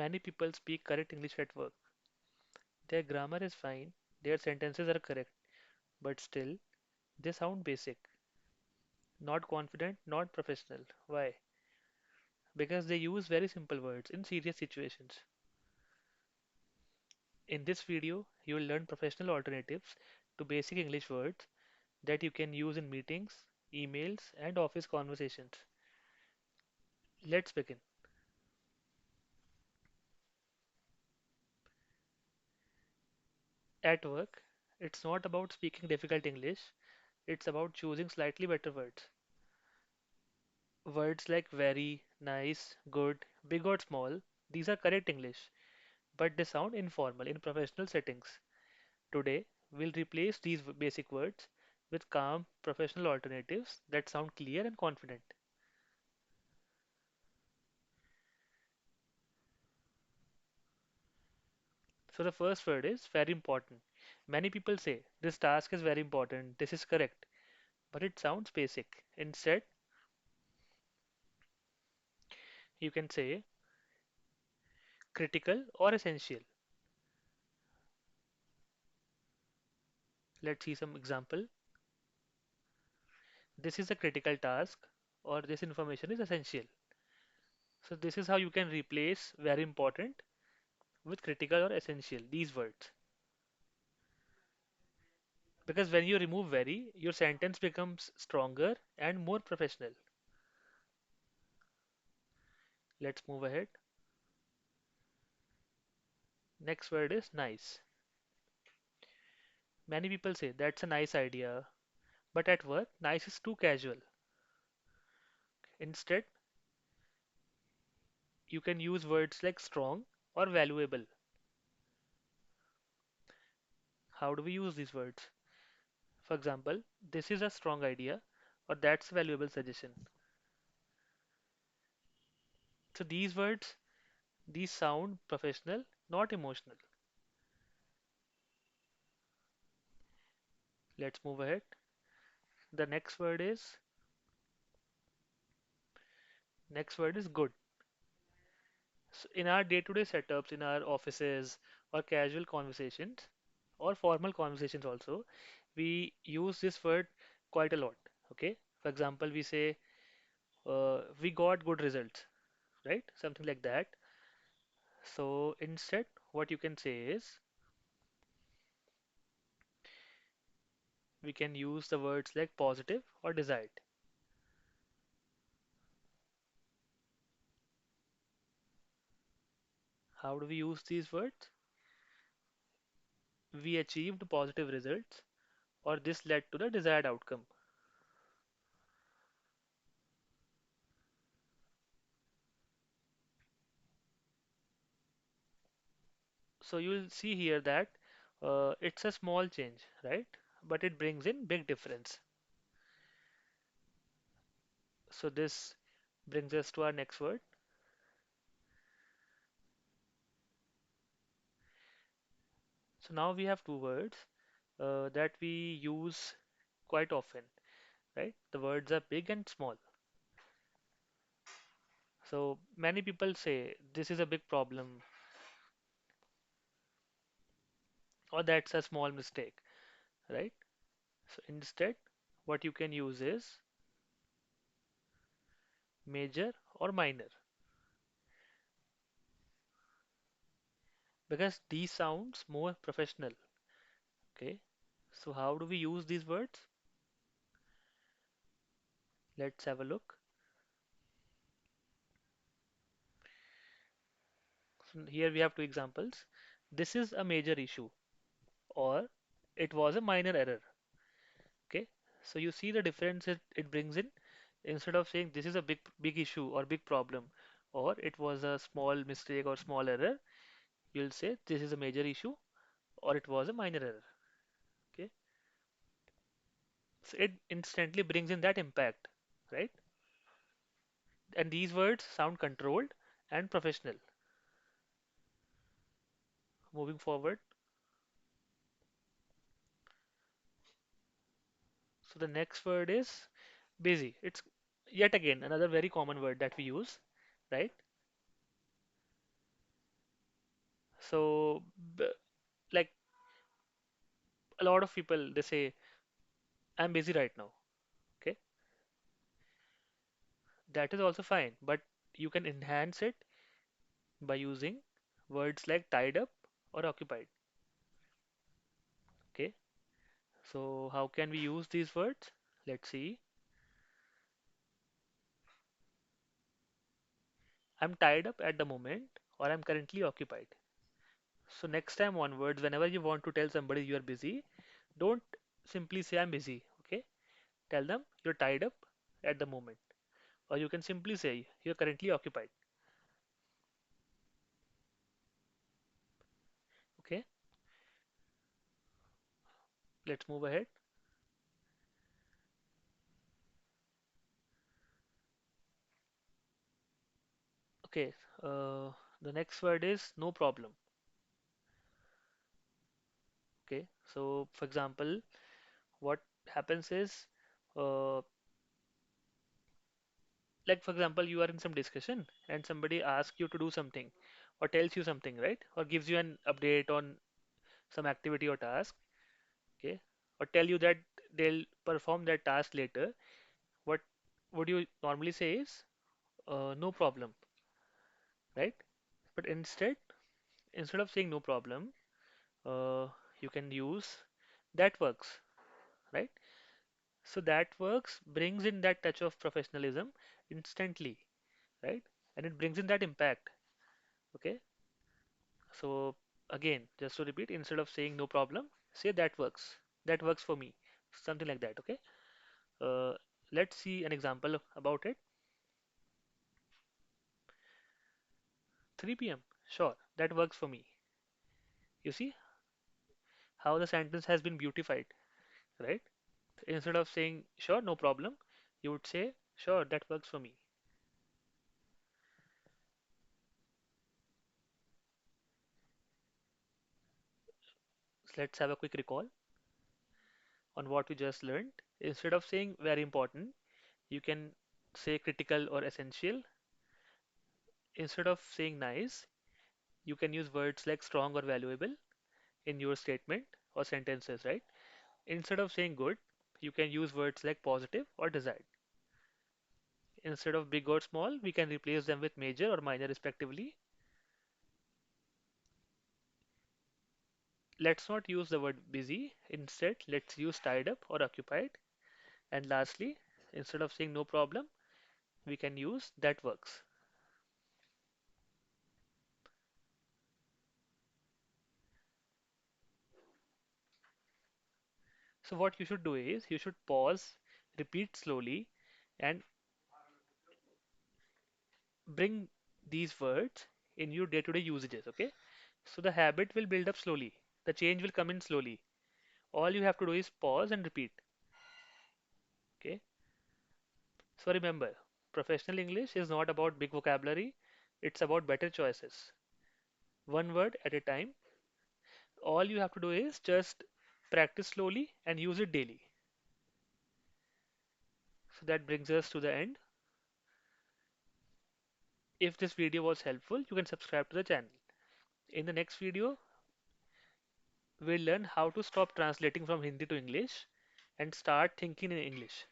Many people speak correct English at work. Their grammar is fine, their sentences are correct, but still, they sound basic, not confident, not professional. Why? Because they use very simple words in serious situations. In this video, you will learn professional alternatives to basic English words that you can use in meetings, emails, and office conversations. Let's begin. At work, it's not about speaking difficult English, it's about choosing slightly better words. Words like very, nice, good, big or small, these are correct English, but they sound informal in professional settings. Today, we'll replace these basic words with calm, professional alternatives that sound clear and confident. So, the first word is very important. Many people say this task is very important, this is correct, but it sounds basic. Instead, you can say critical or essential. Let's see some example. This is a critical task, or this information is essential. So, this is how you can replace very important with critical or essential, these words. Because when you remove very, your sentence becomes stronger and more professional. Let's move ahead. Next word is nice. Many people say that's a nice idea, but at work, nice is too casual. Instead, you can use words like strong or valuable. How do we use these words? For example, this is a strong idea, or that's a valuable suggestion. So these words, these sound professional, not emotional. Let's move ahead. The next word is good. So in our day-to-day setups, in our offices or casual conversations or formal conversations also, we use this word quite a lot. Okay. For example, we say we got good results, right? Something like that. So instead, what you can say is we can use the words like positive or desired. How do we use these words? We achieved positive results or this led to the desired outcome. So you will see here that it's a small change, right? But it brings in big difference. So this brings us to our next word. So now we have two words that we use quite often, right? The words are big and small. So many people say this is a big problem or that's a small mistake, right? So instead, what you can use is major or minor because these sounds more professional. Okay, so how do we use these words? Let's have a look. So here we have two examples. This is a major issue or it was a minor error. Okay, so you see the difference it brings in. Instead of saying this is a big issue or big problem or it was a small mistake or small error, you'll say this is a major issue or it was a minor error. Okay, so it instantly brings in that impact, right? And these words sound controlled and professional. Moving forward, so the next word is busy. It's yet again another very common word that we use, right? So, like a lot of people, they say, I'm busy right now. Okay, that is also fine, but you can enhance it by using words like tied up or occupied. Okay, so how can we use these words? Let's see. I'm tied up at the moment, or I'm currently occupied. So next time onwards, whenever you want to tell somebody you are busy, don't simply say I'm busy. Okay, tell them you're tied up at the moment, or you can simply say you're currently occupied. Okay, let's move ahead. Okay, the next word is no problem. Okay, so for example, what happens is, uh, like for example, you are in some discussion and somebody asks you to do something, or tells you something, right? Or gives you an update on some activity or task, okay? Or tell you that they'll perform that task later. What would you normally say is, no problem, right? But instead of saying no problem, uh, you can use that works, right? So that works brings in that touch of professionalism instantly, right? And it brings in that impact. Okay. So again, just to repeat, instead of saying no problem, say that works. That works for me. Something like that. Okay. Uh, let's see an example about it. 3 p.m. Sure, that works for me. You see how the sentence has been beautified, right? Instead of saying sure, no problem, you would say sure, that works for me. So let's have a quick recall on what we just learned. Instead of saying very important, you can say critical or essential. Instead of saying nice, you can use words like strong or valuable in your statement or sentences, right? Instead of saying good, you can use words like positive or desired. Instead of big or small, we can replace them with major or minor respectively. Let's not use the word busy. Instead, let's use tied up or occupied. And lastly, instead of saying no problem, we can use that works. So what you should do is you should pause, repeat slowly, and bring these words in your day-to-day usages, okay? So the habit will build up slowly. The change will come in slowly. All you have to do is pause and repeat, okay? So remember, professional English is not about big vocabulary, it's about better choices. One word at a time. All you have to do is just practice slowly and use it daily. So that brings us to the end. If this video was helpful, you can subscribe to the channel. In the next video, we'll learn how to stop translating from Hindi to English and start thinking in English.